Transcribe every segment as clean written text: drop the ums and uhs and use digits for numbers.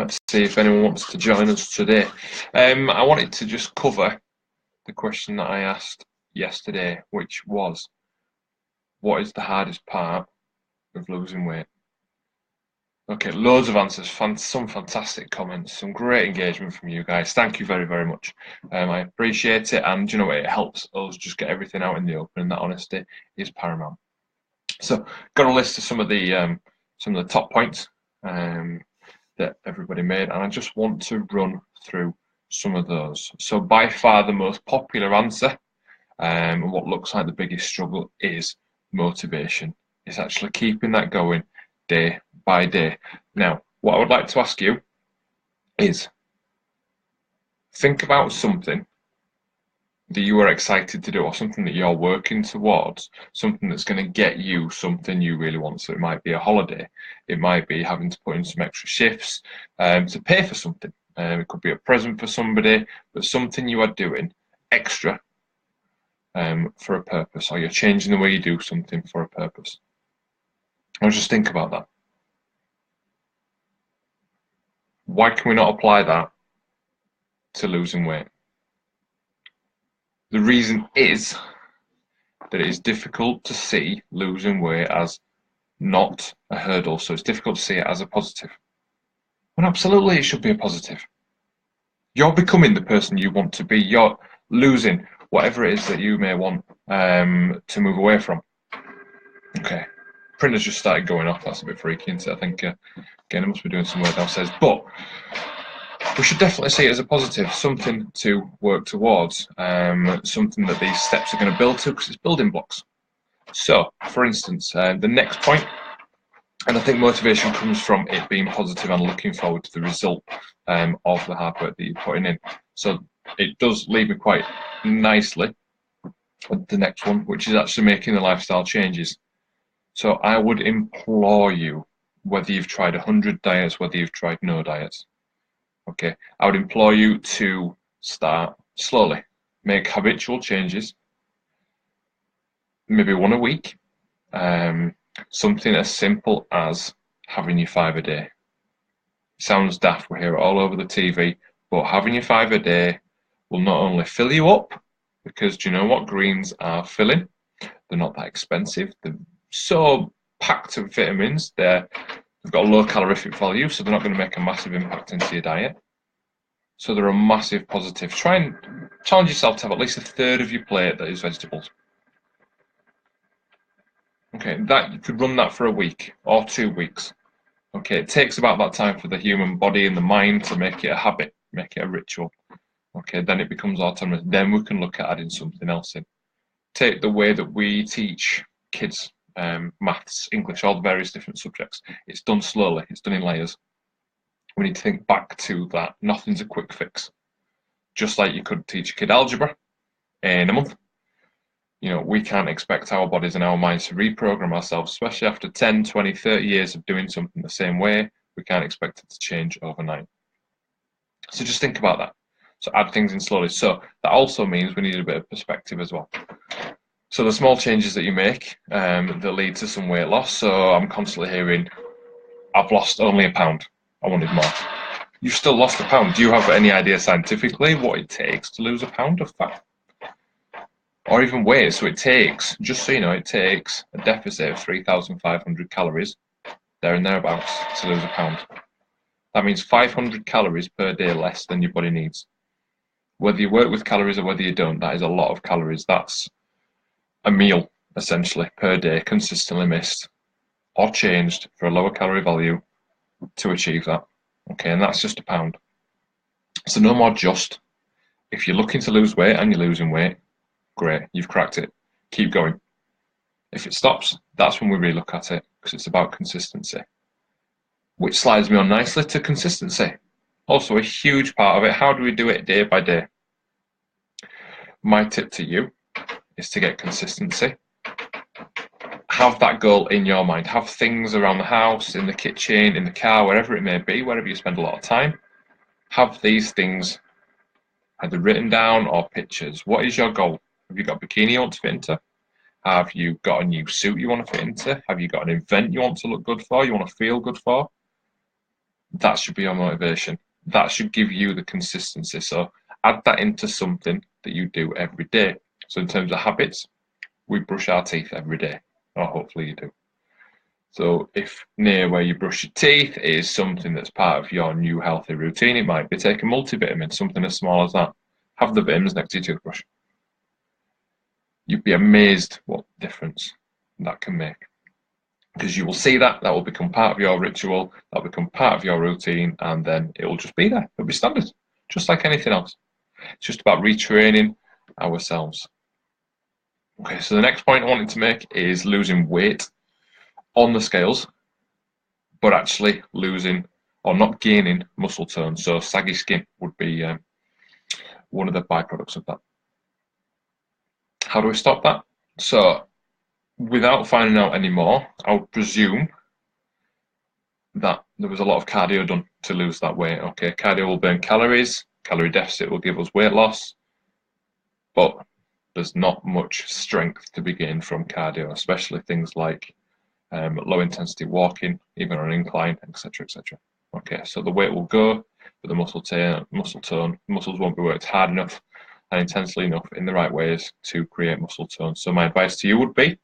Let's see if anyone wants to join us today. I wanted to just cover the question that I asked yesterday, which was, what is the hardest part of losing weight? Okay, loads of answers, some fantastic comments, some great engagement from you guys. Thank you very, very much. I appreciate it, and you know, it helps us just get everything out in the open, and that honesty is paramount. So, got a list of some of the top points that everybody made, and I just want to run through some of those. So, by far the most popular answer, and what looks like the biggest struggle, is motivation. It's actually keeping that going day by day. Now, what I would like to ask you is, think about something that you are excited to do, or something that you're working towards, something that's going to get you something you really want. So it might be a holiday, it might be having to put in some extra shifts to pay for something. It could be a present for somebody, but something you are doing extra for a purpose, or you're changing the way you do something for a purpose. I'll just think about that. Why can we not apply that to losing weight? The reason is that it is difficult to see losing weight as not a hurdle, so it's difficult to see it as a positive. But absolutely, it should be a positive. You're becoming the person you want to be. You're losing whatever it is that you may want to move away from. Okay, printer's just started going off. That's a bit freaky, isn't it? I think, again, it must be doing some work downstairs. But we should definitely see it as a positive, something to work towards, something that these steps are going to build to, because it's building blocks. So, for instance, the next point, and I think motivation comes from it being positive and looking forward to the result of the hard work that you're putting in. So it does lead me quite nicely with the next one, which is actually making the lifestyle changes. So I would implore you, whether you've tried 100 diets, whether you've tried no diets, okay, I would implore you to start slowly. Make habitual changes, maybe one a week. Something as simple as having your 5 a day. Sounds daft, we hear it all over the TV, but having your 5 a day will not only fill you up, because do you know what greens are filling? They're not that expensive. They're so packed of vitamins. They've got a low calorific value, so they're not going to make a massive impact into your diet. So they're a massive positive. Try and challenge yourself to have at least a third of your plate that is vegetables. Okay, that you could run that for a week or 2 weeks. Okay, it takes about that time for the human body and the mind to make it a habit, make it a ritual. Okay, then it becomes autonomous. Then we can look at adding something else in. Take the way that we teach kids maths, English, all the various different subjects. It's done slowly, it's done in layers. We need to think back to that. Nothing's a quick fix. Just like you could teach a kid algebra in a month. You know, we can't expect our bodies and our minds to reprogram ourselves, especially after 10, 20, 30 years of doing something the same way. We can't expect it to change overnight. So just think about that. So add things in slowly. So that also means we need a bit of perspective as well. So the small changes that you make that lead to some weight loss. So I'm constantly hearing, I've lost only a pound. I wanted more. You've still lost a pound. Do you have any idea scientifically what it takes to lose a pound of fat? Or even weight? So it takes, just so you know, it takes a deficit of 3,500 calories, there and thereabouts, to lose a pound. That means 500 calories per day less than your body needs. Whether you work with calories or whether you don't, that is a lot of calories. That's a meal, essentially, per day, consistently missed or changed for a lower calorie value to achieve that. Okay, and that's just a pound. So no more just. If you're looking to lose weight and you're losing weight, great, you've cracked it. Keep going. If it stops, that's when we really look at it, because it's about consistency. Which slides me on nicely to consistency. Also a huge part of it, how do we do it day by day? My tip to you is to get consistency. Have that goal in your mind. Have things around the house, in the kitchen, in the car, wherever it may be, wherever you spend a lot of time. Have these things either written down or pictures. What is your goal? Have you got a bikini you want to fit into? Have you got a new suit you want to fit into? Have you got an event you want to look good for, you want to feel good for? That should be your motivation. That should give you the consistency. So add that into something that you do every day. So in terms of habits, we brush our teeth every day, or hopefully you do. So if near where you brush your teeth is something that's part of your new healthy routine, it might be take a multivitamin, something as small as that. Have the vitamins next to your toothbrush. You'd be amazed what difference that can make. Because you will see that will become part of your ritual, that'll become part of your routine, and then it will just be there. It'll be standard, just like anything else. It's just about retraining ourselves. Okay, so the next point I wanted to make is losing weight on the scales, but actually losing or not gaining muscle tone. So saggy skin would be one of the byproducts of that. How do we stop that? So without finding out any more, I would presume that there was a lot of cardio done to lose that weight. Okay, cardio will burn calories, calorie deficit will give us weight loss, but there's not much strength to be gained from cardio, especially things like low intensity walking, even on an incline, etc., etc. Okay, so the weight will go, but the muscle tone, muscles won't be worked hard enough and intensely enough in the right ways to create muscle tone. So my advice to you would be,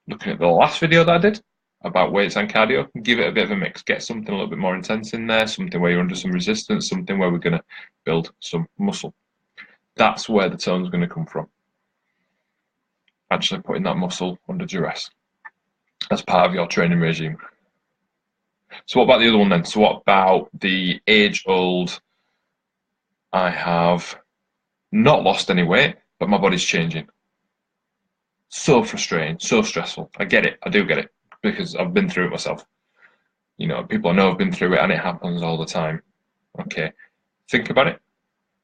looking at the last video that I did about weights and cardio, give it a bit of a mix. Get something a little bit more intense in there, something where you're under some resistance, something where we're going to build some muscle. That's where the tone's going to come from. Actually putting that muscle under duress as part of your training regime. So what about the other one then? So what about the age-old, I have not lost any weight, but my body's changing? So frustrating, so stressful. I get it, I do get it, because I've been through it myself. You know, people I know have been through it and it happens all the time. Okay, think about it.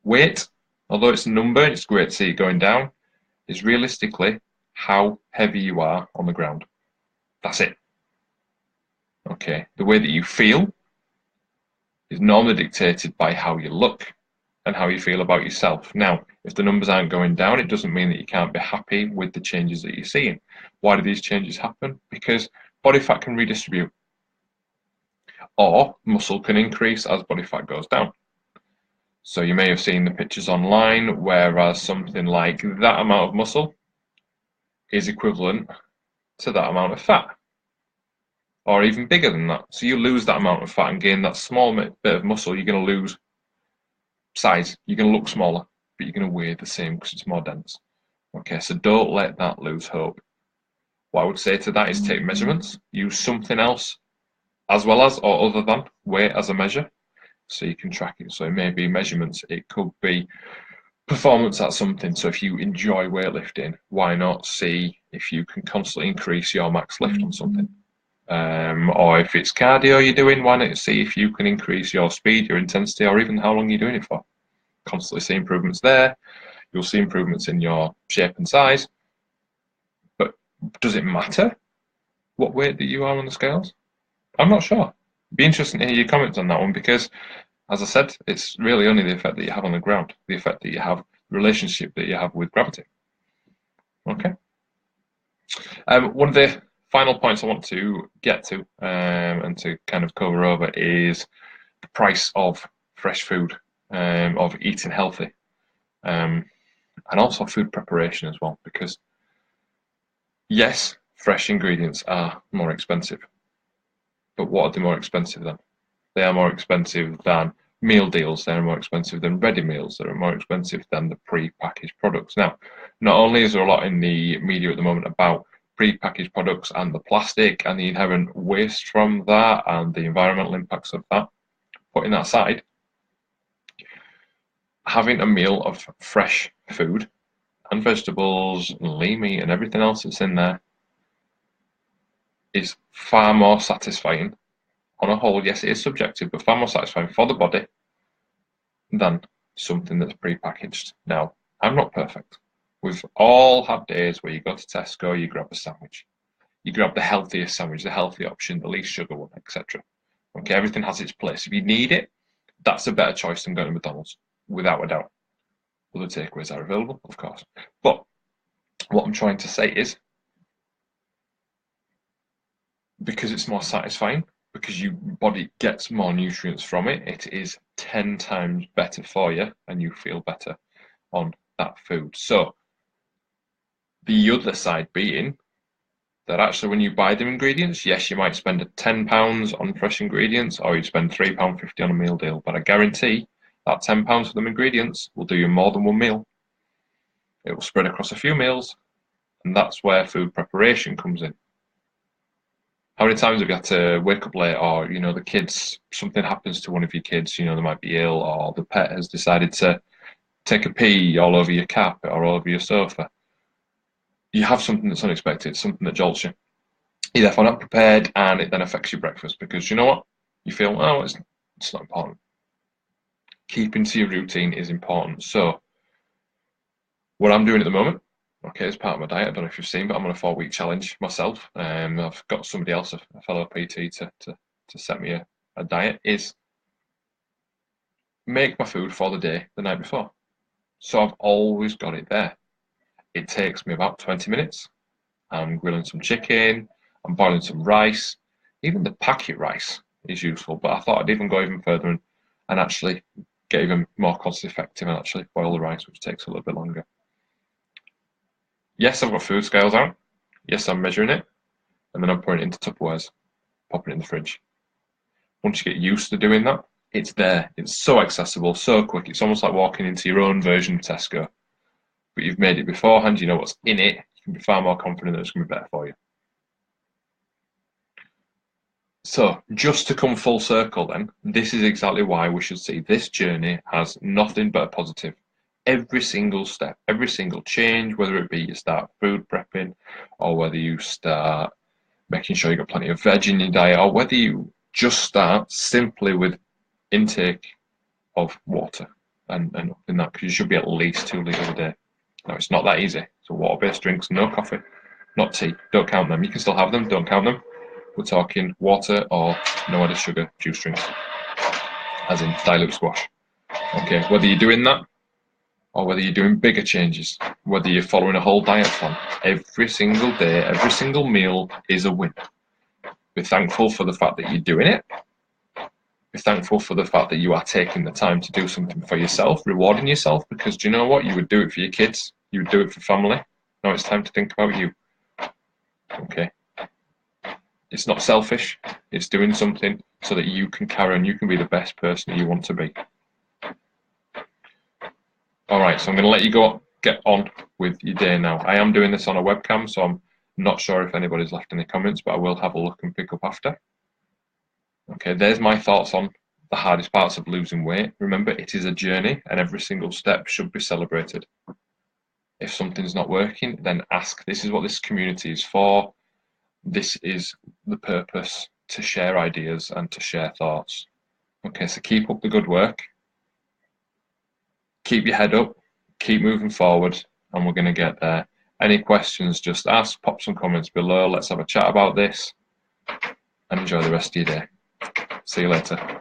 Weight, although it's a number, it's great to see it going down, is realistically how heavy you are on the ground. That's it. Okay, the way that you feel is normally dictated by how you look and how you feel about yourself. Now, if the numbers aren't going down, it doesn't mean that you can't be happy with the changes that you're seeing. Why do these changes happen? Because body fat can redistribute, or muscle can increase as body fat goes down. So you may have seen the pictures online, whereas something like that amount of muscle is equivalent to that amount of fat, or even bigger than that. So you lose that amount of fat and gain that small bit of muscle, you're going to lose size. You're going to look smaller, but you're going to weigh the same because it's more dense. Okay, so don't let that lose hope. What I would say to that is take measurements, use something else as well as or other than weight as a measure, so you can track it. So it may be measurements, it could be performance at something. So if you enjoy weightlifting, why not see if you can constantly increase your max lift on something? Or if it's cardio you're doing, why not see if you can increase your speed, your intensity, or even how long you're doing it for? Constantly see improvements there. You'll see improvements in your shape and size. But does it matter what weight that you are on the scales? I'm not sure. It'd be interesting to hear your comments on that one, because, as I said, it's really only the effect that you have on the ground, the effect that you have, the relationship that you have with gravity. Okay. One of the final points I want to get to and to kind of cover over is the price of fresh food, of eating healthy, and also food preparation as well, because yes, fresh ingredients are more expensive, but what are they more expensive than? They are more expensive than meal deals, they're more expensive than ready meals, they're more expensive than the pre-packaged products. Now, not only is there a lot in the media at the moment about pre-packaged products and the plastic and the inherent waste from that and the environmental impacts of that, putting that aside, having a meal of fresh food and vegetables and lean meat and everything else that's in there is far more satisfying on a whole. Yes, it is subjective, but far more satisfying for the body than something that's pre-packaged. Now, I'm not perfect. We've all had days where you go to Tesco, you grab a sandwich. You grab the healthiest sandwich, the healthy option, the least sugar one, etc. Okay, everything has its place. If you need it, that's a better choice than going to McDonald's, without a doubt. Other takeaways are available, of course. But what I'm trying to say is, because it's more satisfying, because your body gets more nutrients from it. It is 10 times better for you, and you feel better on that food. So the other side being that actually when you buy the ingredients, yes, you might spend £10 on fresh ingredients, or you spend £3.50 on a meal deal, but I guarantee that £10 for them ingredients will do you more than one meal. It will spread across a few meals, and that's where food preparation comes in. How many times have you had to wake up late, or the kids, something happens to one of your kids, they might be ill, or the pet has decided to take a pee all over your carpet or all over your sofa. You have something that's unexpected, something that jolts you. You're therefore not prepared, and it then affects your breakfast, because you know what? You feel, oh, it's not important. Keeping to your routine is important. So what I'm doing at the moment, okay, as part of my diet, I don't know if you've seen, but I'm on a 4-week challenge myself. I've got somebody else, a fellow PT, to set me a diet, is make my food for the day the night before. So I've always got it there. It takes me about 20 minutes. I'm grilling some chicken, I'm boiling some rice. Even the packet rice is useful, but I thought I'd even go even further and actually get even more cost effective and actually boil the rice, which takes a little bit longer. Yes, I've got food scales out. Yes, I'm measuring it. And then I'm putting it into Tupperwares, popping it in the fridge. Once you get used to doing that, it's there. It's so accessible, so quick. It's almost like walking into your own version of Tesco. But you've made it beforehand, you know what's in it. You can be far more confident that it's going to be better for you. So, just to come full circle then, this is exactly why we should see this journey as nothing but a positive. Every single step, every single change, whether it be you start food prepping, or whether you start making sure you've got plenty of veg in your diet, or whether you just start simply with intake of water and up in that, because you should be at least 2 litres a day. Now, it's not that easy. So water-based drinks, no coffee, not tea, don't count them. You can still have them, don't count them. We're talking water or no added sugar juice drinks, as in dilute squash. Okay, whether you're doing that or whether you're doing bigger changes, whether you're following a whole diet plan, every single day, every single meal is a win. Be thankful for the fact that you're doing it. Be thankful for the fact that you are taking the time to do something for yourself, rewarding yourself, because do you know what? You would do it for your kids. You would do it for family. Now it's time to think about you. Okay. It's not selfish. It's doing something so that you can carry on. You can be the best person that you want to be. All right, so I'm going to let you get on with your day now. I am doing this on a webcam, so I'm not sure if anybody's left any comments, but I will have a look and pick up after. Okay, there's my thoughts on the hardest parts of losing weight. Remember, it is a journey, and every single step should be celebrated. If something's not working, then ask. This is what this community is for. This is the purpose, to share ideas and to share thoughts. Okay, so keep up the good work. Keep your head up. Keep moving forward, and we're going to get there. Any questions, just ask. Pop some comments below. Let's have a chat about this, and enjoy the rest of your day. See you later.